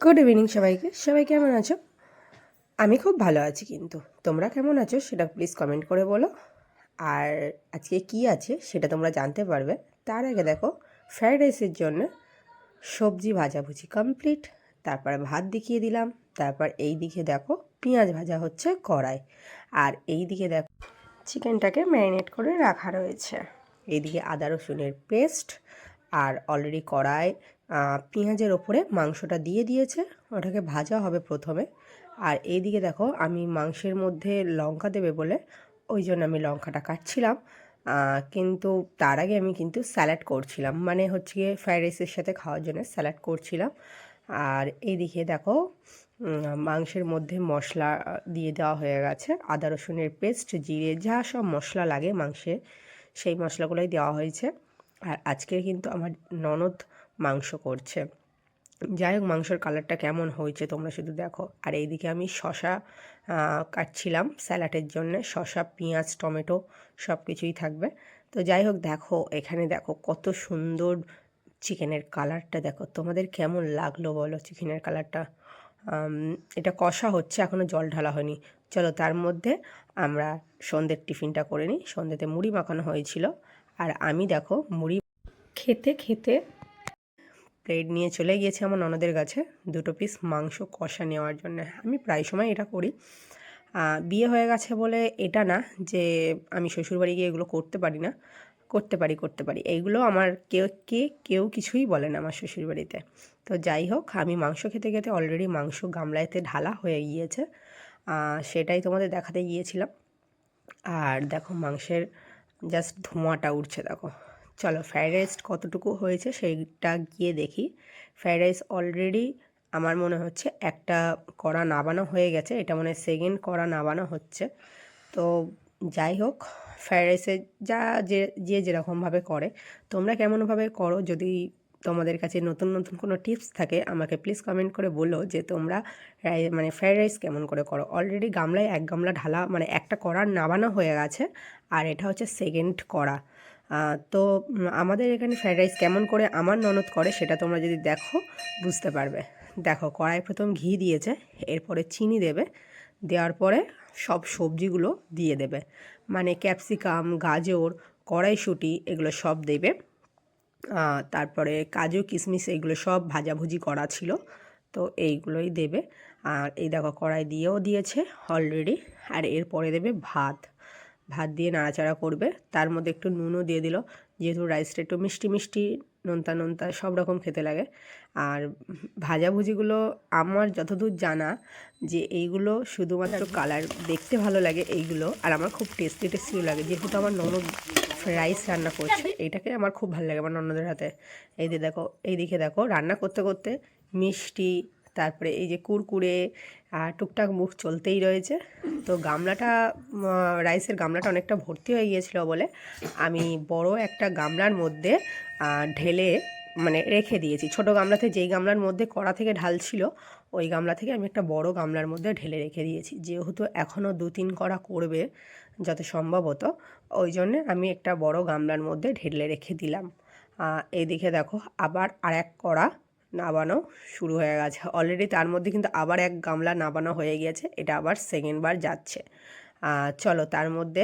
Good evening সবাইকে। সবাই কেমন আছো? আমি খুব ভালো আছি, কিন্তু তোমরা কেমন আছো সেটা প্লিজ কমেন্ট করে বলো। আর আজকে কি আছে সেটা তোমরা জানতে পারবে। তার আগে দেখো, ফ্রায়েড রাইসের জন্য সবজি ভাজাভুজি কমপ্লিট, তারপর ভাত দেখিয়ে দিলাম। তারপর এই দিকে দেখো পেঁয়াজ ভাজা হচ্ছে কড়াই, আর এই দিকে দেখো চিকেনটাকে ম্যারিনেট করে রাখা রয়েছে। এইদিকে আদা রসুনের পেস্ট, আর অলরেডি কড়াই পেঁয়াজের ওপরে মাংসটা দিয়ে দিয়েছে, ওটাকে ভাজা হবে প্রথমে। আর এইদিকে দেখো আমি মাংসের মধ্যে লঙ্কা দেবে বলে ওই জন্য আমি লঙ্কাটা কাটছিলাম, কিন্তু তার আগে আমি কিন্তু স্যালাড করছিলাম, মানে হচ্ছে গিয়ে ফ্রাইড রাইসের সাথে খাওয়ার জন্য স্যালাড করছিলাম। আর এইদিকে দেখো মাংসের মধ্যে মশলা দিয়ে দেওয়া হয়ে গেছে, আদা রসুনের পেস্ট, জিরে, যা সব মশলা লাগে মাংসে সেই মশলাগুলোই দেওয়া হয়েছে। আর আজকে কিন্তু আমার ননদ মাংস করছে। যাই হোক, মাংসের কালারটা কেমন হয়েছে তোমরা শুধু দেখো। আর এইদিকে আমি শশা কাটছিলাম স্যালাডের জন্য, শশা, পেঁয়াজ, টমেটো সব কিছুই থাকবে। তো যাই হোক, দেখো এখানে দেখো কত সুন্দর চিকেনের কালারটা দেখো। তোমাদের কেমন লাগলো বলো চিকেনের কালারটা? এটা কষা হচ্ছে, এখনও জল ঢালা হয়নি। চলো তার মধ্যে আমরা সন্ধ্যের টিফিনটা করে নিই। সন্ধ্যেতে মুড়ি মাখানো হয়েছিল, আর আমি দেখো মুড়ি খেতে খেতে প্লেট নিয়ে চলে গিয়েছি আমার ননদের কাছে 2 পিস মাংস কষা নেওয়ার জন্য। আমি প্রায় সময় এটা করি। বিয়ে হয়ে গেছে বলে এটা না যে আমি শ্বশুরবাড়ি গিয়ে এগুলো করতে পারি না, করতে পারি। এইগুলো আমার কেউ কিছুই বলে না আমার শ্বশুরবাড়িতে। তো যাই হোক, আমি মাংস খেতে খেতে অলরেডি মাংস গামলাতে ঢালা হয়ে গিয়েছে, সেটাই তোমাদের দেখাতে গিয়েছিলাম। আর দেখো মাংসের জাস্ট ধোঁয়াটা উঠছে দেখো। চলো ফ্রায়েড রাইস কতটুকু হয়েছে সেইটা গিয়ে দেখি। ফ্রায়েড রাইস অলরেডি আমার মনে হচ্ছে একটা কড়া নাবানো হয়ে গেছে, এটা মানে সেকেন্ড কড়া নাবানো হচ্ছে। তো যাই হোক, ফ্রায়েড রাইসে যা যে যেরকমভাবে করে, তোমরা কেমনভাবে করো, যদি তোমাদের কাছে নতুন নতুন কোনো টিপস থাকে আমাকে প্লিজ কমেন্ট করে বলো যে তোমরা মানে ফ্রায়েড রাইস কেমন করে করো। অলরেডি গামলায় 1 গামলা ঢালা, মানে একটা কড়া নাবানো হয়ে গেছে, আর এটা হচ্ছে সেকেন্ড কড়া। তো আমাদের এখানে ফ্রায়েড রাইস কেমন করে আমার ননদ করে সেটা তোমরা যদি দেখো বুঝতে পারবে। দেখো কড়াই প্রথম ঘি দিয়েছে, এরপরে চিনি দেবে, দেওয়ার পরে সব সবজিগুলো দিয়ে দেবে, মানে ক্যাপসিকাম, গাজর, কড়াইশুঁটি এগুলো সব দেবে। তারপরে কাজু, কিশমিশ এগুলো সব ভাজাভুজি করা ছিল, তো এইগুলোই দেবে। আর এই দেখো কড়াই দিয়েও দিয়েছে অলরেডি। আর এরপরে দেবে ভাত, ভাত দিয়ে নাড়াচাড়া করবে, তার মধ্যে একটু নুনও দিয়ে দিল, যেহেতু রাইসটা একটু মিষ্টি মিষ্টি নোনতা নোনতা সব রকম খেতে লাগে। আর ভাজাভুজিগুলো আমার যতদূর জানা যে এইগুলো শুধুমাত্র কালার দেখতে ভালো লাগে এইগুলো, আর আমার খুব টেস্টি টেস্টিও লাগে, যেহেতু আমার ননদ রাইস রান্না করছে এইটাকে আমার খুব ভালো লাগে আমার ননদের হাতে। এইদিকে দেখো রান্না করতে করতে মিষ্টি, তারপরে এই যে কুরকুরে টুকটাক মুখ চলতেই রয়েছে। তো গামলাটা রাইসের গামলাটা অনেকটা ভর্তি হয়ে গিয়েছিল বলে আমি বড় একটা গামলার মধ্যে ঢেলে মানে রেখে দিয়েছি। ছোট গামলাতে, যেই গামলার মধ্যে কড়া থেকে ঢালছিল ওই গামলা থেকে আমি একটা বড় গামলার মধ্যে ঢেলে রেখে দিয়েছি, যেহেতু এখনও 2-3 কড়া করবে যত সম্ভবত, ওই জন্যে আমি একটা বড় গামলার মধ্যে ঢেলে রেখে দিলাম। এইদিকে দেখো আবার আরেক কড়া নাবানো শুরু হয়ে গেছে অলরেডি, তার মধ্যে কিন্তু আবার 1 গামলা নাবানো হয়ে গিয়েছে, এটা আবার সেকেন্ড বার যাচ্ছে। চলো তার মধ্যে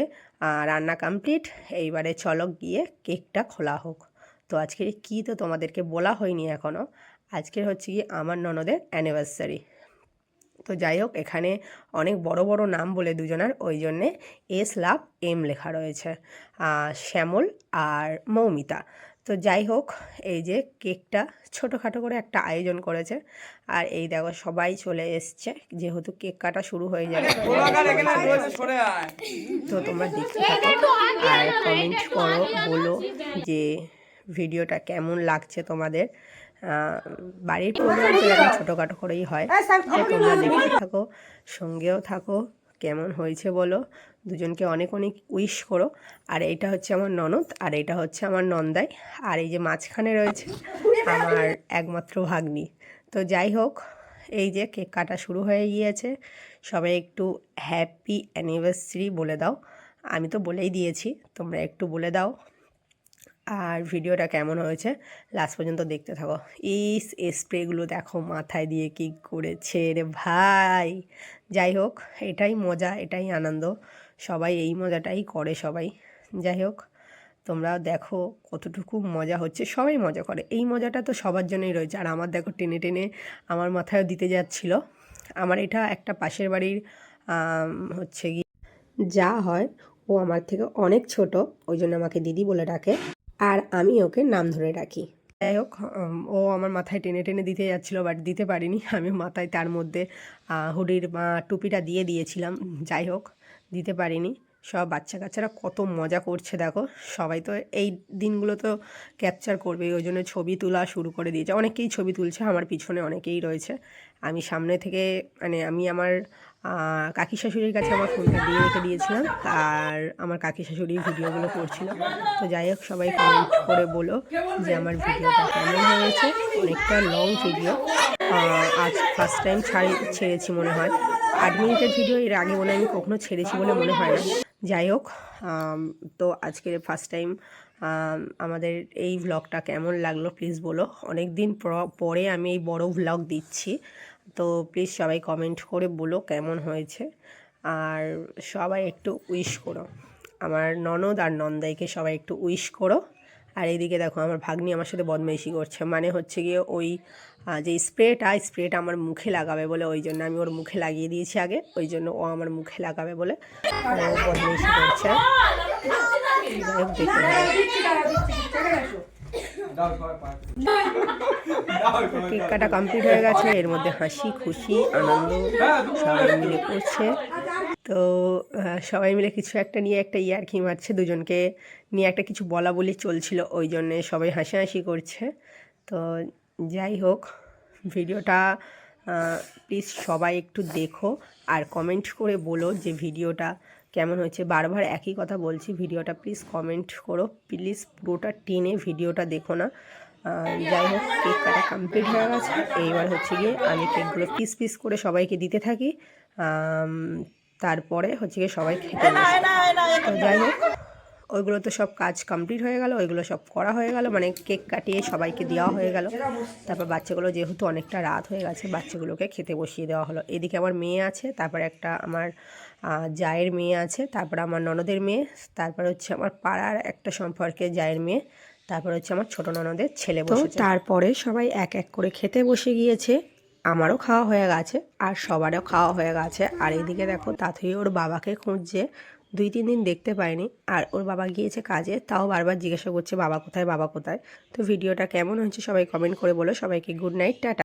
রান্না কমপ্লিট, এইবারে চলো গিয়ে কেকটা খোলা হোক। তো আজকের কী তো তোমাদেরকে বলা হয়নি এখনও, আজকের হচ্ছে কি আমার ননদের অ্যানিভার্সারি। তো যাই হোক, এখানে অনেক বড় বড় নাম বলে দুজনার, ওই জন্যে এস লাভ এম লেখা রয়েছে, শ্যামল আর মৌমিতা। তো যাই হোক, এই যে কেকটা ছোটোখাটো করে একটা আয়োজন করেছে, আর এই দেখো সবাই চলে এসছে, যেহেতু কেক কাটা শুরু হয়ে যাবে। তো তোমরা দেখতে থাকো আর কমেন্ট করো, বলো যে ভিডিওটা কেমন লাগছে তোমাদের। বাড়ির প্রোগ্রাম তো এরকম ছোটোখাটো করেই হয়, তো তোমরা দেখতে থাকো, সঙ্গেও থাকো, কেমন হয়েছে বলো, দুজনকে অনেক অনেক উইশ করো। আর এইটা হচ্ছে আমার ননদ, আর এইটা হচ্ছে আমার নন্দাই, আর এই যে মাঝখানে রয়েছে আমার একমাত্র ভাগ্নি। তো যাই হোক, এই যে কেক কাটা শুরু হয়ে গিয়েছে, সবাই একটু হ্যাপি অ্যানিভার্সারি বলে দাও। আমি তো বলেই দিয়েছি, তোমরা একটু বলে দাও। আর ভিডিওটা কেমন হয়েছে লাস্ট পর্যন্ত দেখতে থাকো। এই স্প্রেগুলো দেখো মাথায় দিয়ে কি করেছে রে ভাই। যাই হোক, এটাই মজা, এটাই আনন্দ, সবাই এই মজাটাই করে সবাই। যাই হোক, তোমরা দেখো কতটুকু মজা হচ্ছে, সবাই মজা করে, এই মজাটা তো সবার জন্যই রয়েছে। আর আমার দেখো টেনে টেনে আমার মাথায়ও দিতে যাচ্ছিল। আমার এটা একটা পাশের বাড়ির হচ্ছে কি যা হয়, ও আমার থেকে অনেক ছোট, ওই জন্য আমাকে দিদি বলে ডাকে, আর আমি ওকে নাম ধরে ডাকি। যাই হোক, ও আমার মাথায় টেনে টেনে দিতে যাচ্ছিলো, বাট দিতে পারিনি। আমি মাথায় তার মধ্যে হুডির টুপিটা দিয়ে দিয়েছিলাম। যাই হোক, দিতে পারিনি। সব বাচ্চা কাচ্চারা কত মজা করছে দেখো। সবাই তো এই দিনগুলো তো ক্যাপচার করবে, ওই জন্য ছবি তোলা শুরু করে দিয়েছে। অনেকেই ছবি তুলছে, আমার পিছনে অনেকেই রয়েছে। আমি সামনে থেকে মানে আমি আমার কাকি শাশুড়ির কাছে আমার ফোনটা দিয়ে রেখে দিয়েছিলাম, আর আমার কাকি শাশুড়ি ভিডিওগুলো করছিল। তো যাই হোক, সবাই কমেন্ট করে বলো যে আমার ভিডিওটা কেমন হয়েছে। অনেকটা লং ভিডিও, আজ ফার্স্ট টাইম ছেড়েছি মনে হয়। 8 মিনিটের ভিডিও এর আগে মনে হয় আমি কখনো ছেড়েছি বলে মনে হয় না। যাই হোক, তো আজকের ফার্স্ট টাইম আমাদের এই ভ্লগটা কেমন লাগলো প্লিজ বলো। অনেক দিন পরে আমি এই বড় ভ্লগ দিচ্ছি, তো প্লিজ সবাই কমেন্ট করে বলো কেমন হয়েছে। আর সবাই একটু উইশ করো, আমার ননদ আর নন্দাইকে সবাই একটু উইশ করো। আর এইদিকে দেখো আমার ভাগ্নি আমার সাথে বদমাইশি করছে, মানে হচ্ছে গিয়ে ওই যে স্প্রেটা আমার মুখে লাগাবে বলে, ওই জন্য আমি ওর মুখে লাগিয়ে দিয়েছি আগে, ওই জন্য ও আমার মুখে লাগাবে বলে ও বদমাইশি করছে। কেক কাটা কমপ্লিট হয়ে গেছে, এর মধ্যে হাসি খুশি আনন্দ সবাই মিলে করছে। তো সবাই মিলে কিছু একটা নিয়ে একটা ইয়ার্কি মারছে, দুজনকে নিয়ে একটা কিছু বলা বলি চলছিল, ওই জন্যে সবাই হাসাহাসি করছে। তো যাই হোক, ভিডিওটা প্লিজ সবাই একটু দেখো আর কমেন্ট করে বলো যে ভিডিওটা কেমন হয়েছে। বারবার একই কথা বলছি, ভিডিওটা প্লিজ কমেন্ট করো, প্লিজ পুরোটা টেনে ভিডিওটা দেখো না। যাই হোক, কেক কাটা কমপ্লিট হয়ে গেছে। এইবার হচ্ছে গিয়ে আমি কেকগুলো পিস পিস করে সবাইকে দিতে থাকি, তারপরে হচ্ছে গিয়ে সবাই খেতে বসে। তো যাই হোক, ওইগুলো তো সব কাজ কমপ্লিট হয়ে গেল, ওইগুলো সব করা হয়ে গেল, মানে কেক কাটিয়ে সবাইকে দেওয়া হয়ে গেল। তারপর বাচ্চাগুলো যেহেতু অনেকটা রাত হয়ে গেছে, বাচ্চাগুলোকে খেতে বসিয়ে দেওয়া হলো। এদিকে আমার মেয়ে আছে, তারপর একটা আমার জায়ের মেয়ে আছে, তারপর আমার ননদের মেয়ে, তারপর হচ্ছে আমার পাড়ার একটা সম্পর্কে জায়ের মেয়ে, তারপর হচ্ছে আমার ছোটো ননদের ছেলে বসেছে। তারপরে সবাই এক এক করে খেতে বসে গিয়েছে, আমারও খাওয়া হয়ে গেছে আর সবারও খাওয়া হয়ে গেছে। আর এদিকে দেখো তাথই ওর বাবাকে খুঁজছে, 2-3 দিন দেখতে পাইনি, আর ওর বাবা গিয়েছে কাজে, তাও বারবার জিজ্ঞাসা করছে বাবা কোথায়, বাবা কোথায়। তো ভিডিওটা কেমন হয়েছে সবাই কমেন্ট করে বলো। সবাইকে গুড নাইট, টাটা।